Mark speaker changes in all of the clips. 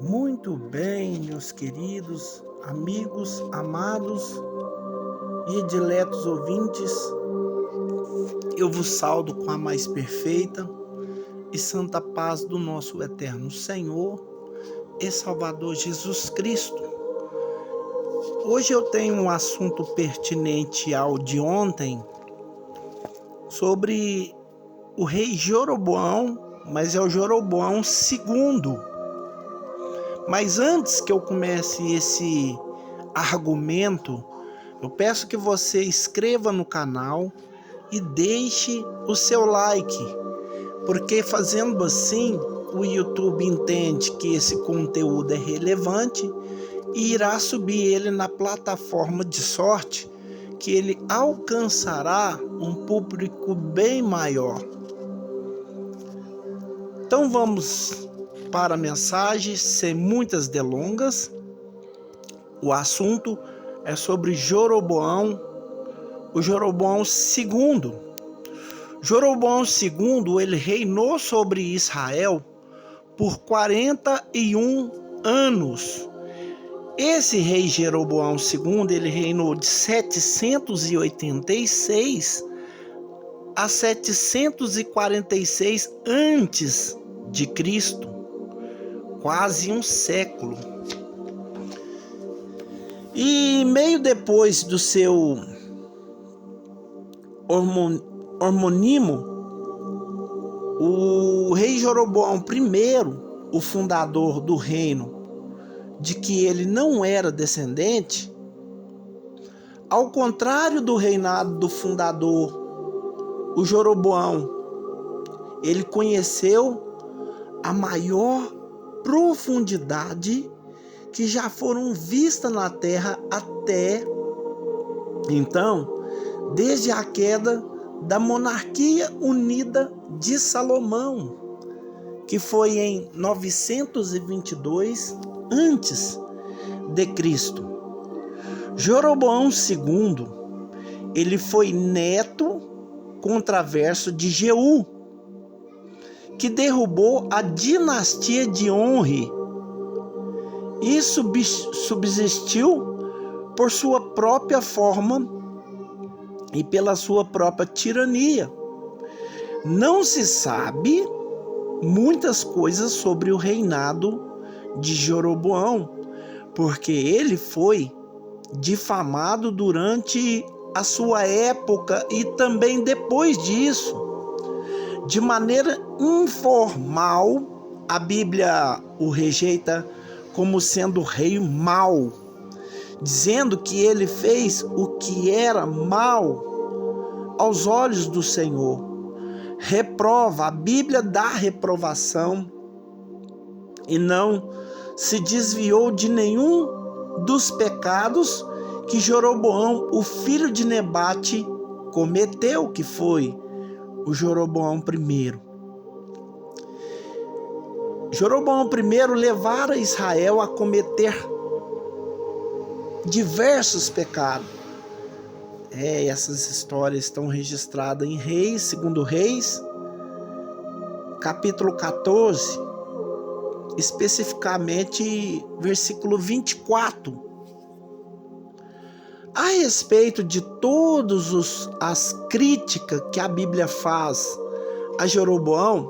Speaker 1: Muito bem, meus queridos amigos, amados e diletos ouvintes, eu vos saúdo com a mais perfeita e santa paz do nosso eterno Senhor e Salvador Jesus Cristo. Hoje eu tenho um assunto pertinente ao de ontem sobre o rei Jeroboão, mas é o Jeroboão II. Mas antes que eu comece esse argumento, eu peço que você inscreva no canal e deixe o seu like, porque fazendo assim, o YouTube entende que esse conteúdo é relevante e irá subir ele na plataforma de sorte, que ele alcançará um público bem maior. Então vamos para a mensagem, sem muitas delongas. O assunto é sobre Jeroboão, o Jeroboão II. Jeroboão II, ele reinou sobre Israel por 41 anos. Esse rei Jeroboão II, ele reinou de 786 a 746 antes de Cristo, quase um século. E meio depois do seu homônimo, o rei Jeroboão I, o fundador do reino, de que ele não era descendente, ao contrário do reinado do fundador, o Jeroboão, ele conheceu a maior profundidade que já foram vistas na terra até então, desde a queda da monarquia unida de Salomão, que foi em 922 antes de Cristo. Jeroboão II, ele foi neto controverso de Jeú, que derrubou a dinastia de Onri e subsistiu por sua própria forma e pela sua própria tirania. Não se sabe muitas coisas sobre o reinado de Jeroboão, porque ele foi difamado durante a sua época e também depois disso. De maneira informal, a Bíblia o rejeita como sendo rei mau, dizendo que ele fez o que era mal aos olhos do Senhor. Reprova, a Bíblia dá reprovação e não se desviou de nenhum dos pecados que Jeroboão, o filho de Nebate, cometeu, que foi o Jeroboão I. Jeroboão I levara Israel a cometer diversos pecados. Essas histórias estão registradas em Reis, segundo Reis, capítulo 14, especificamente versículo 24. A respeito de todas as críticas que a Bíblia faz a Jeroboão,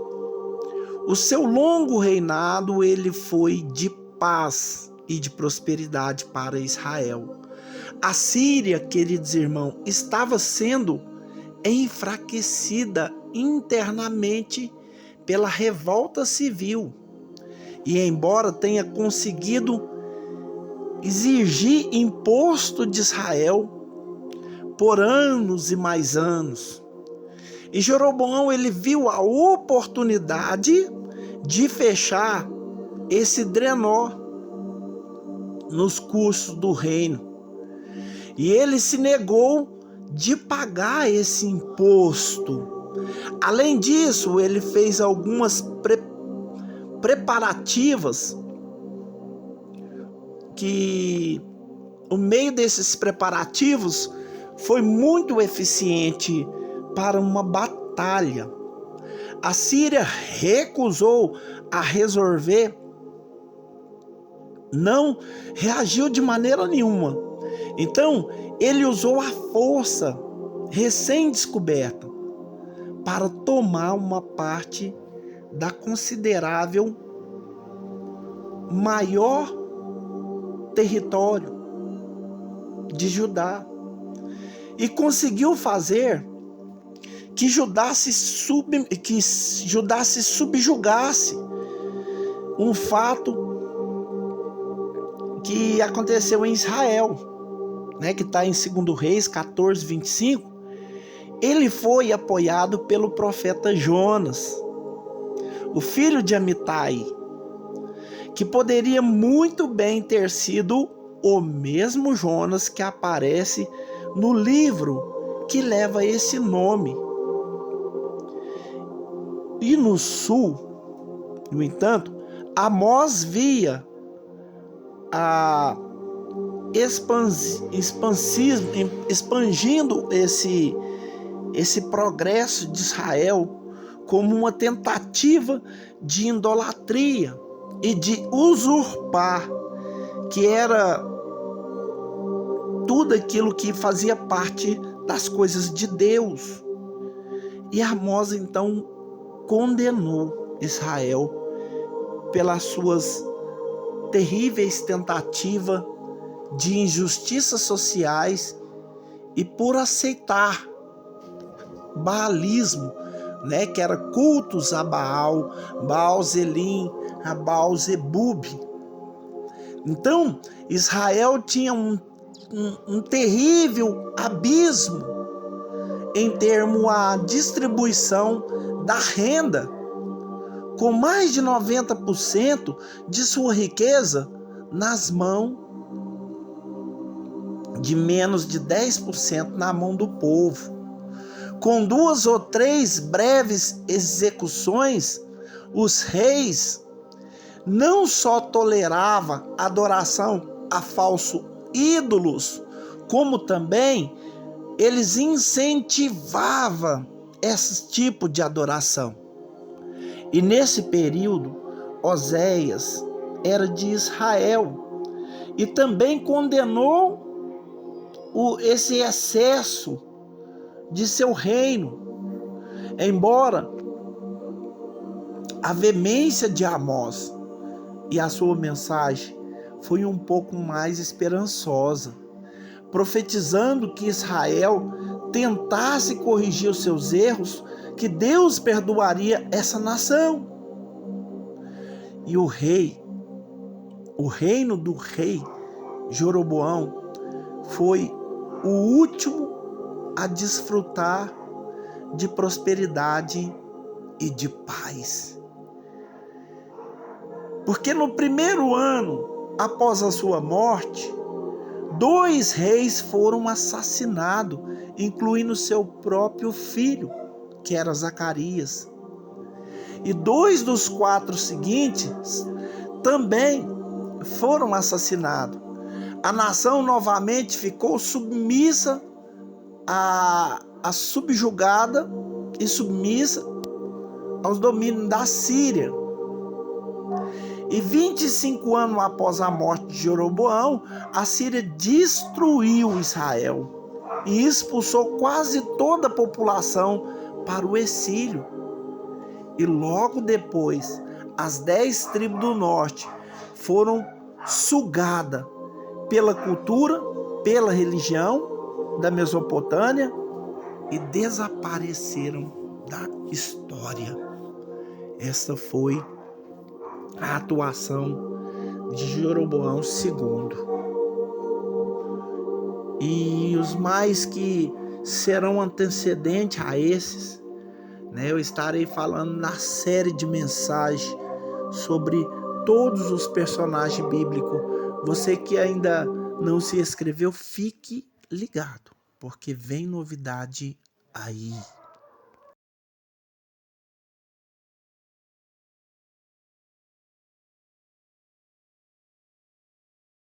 Speaker 1: o seu longo reinado ele foi de paz e de prosperidade para Israel. A Síria, queridos irmãos, estava sendo enfraquecida internamente pela revolta civil. E embora tenha conseguido exigir imposto de Israel por anos e mais anos. E Jeroboão, ele viu a oportunidade de fechar esse trenó nos custos do reino. E ele se negou de pagar esse imposto. Além disso, ele fez algumas preparativas que o meio desses preparativos foi muito eficiente para uma batalha. A Síria recusou a resolver não reagiu de maneira nenhuma. Então, ele usou a força recém-descoberta para tomar uma parte da considerável maior território de Judá e conseguiu fazer que Judá se subjugasse, um fato que aconteceu em Israel, né, que está em 2 Reis 14, 25. Ele foi apoiado pelo profeta Jonas, o filho de Amitai, que poderia muito bem ter sido o mesmo Jonas que aparece no livro que leva esse nome. E no sul, no entanto, Amós via expandindo esse progresso de Israel como uma tentativa de idolatria e de usurpar, que era tudo aquilo que fazia parte das coisas de Deus. E Amós então condenou Israel pelas suas terríveis tentativas de injustiças sociais e por aceitar baalismo, né, que era cultos a Baal, Baal-Zelim, a Baal-Zebub. Então, Israel tinha um terrível abismo em termos à distribuição da renda, com mais de 90% de sua riqueza nas mãos de menos de 10% na mão do povo. Com 2 ou 3 breves execuções, os reis não só toleravam adoração a falsos ídolos, como também eles incentivavam esse tipo de adoração. E nesse período, Oséias era de Israel e também condenou esse excesso de seu reino, embora a veemência de Amós e a sua mensagem foi um pouco mais esperançosa, profetizando que Israel tentasse corrigir os seus erros, que Deus perdoaria essa nação. E o reino do rei Jeroboão foi o último a desfrutar de prosperidade e de paz. Porque no primeiro ano após a sua morte, 2 reis foram assassinados, incluindo seu próprio filho, que era Zacarias. E 2 dos 4 seguintes também foram assassinados. A nação novamente ficou submissa subjugada e submissa aos domínios da Síria. E 25 anos após a morte de Jeroboão, a Síria destruiu Israel e expulsou quase toda a população para o exílio. E logo depois, as 10 tribos do norte foram sugadas pela cultura, pela religião da Mesopotâmia e desapareceram da história. Esta foi a atuação de Jeroboão II. E os mais que serão antecedentes a esses, né, eu estarei falando na série de mensagens sobre todos os personagens bíblicos. Você que ainda não se inscreveu, fique ligado, porque vem novidade aí.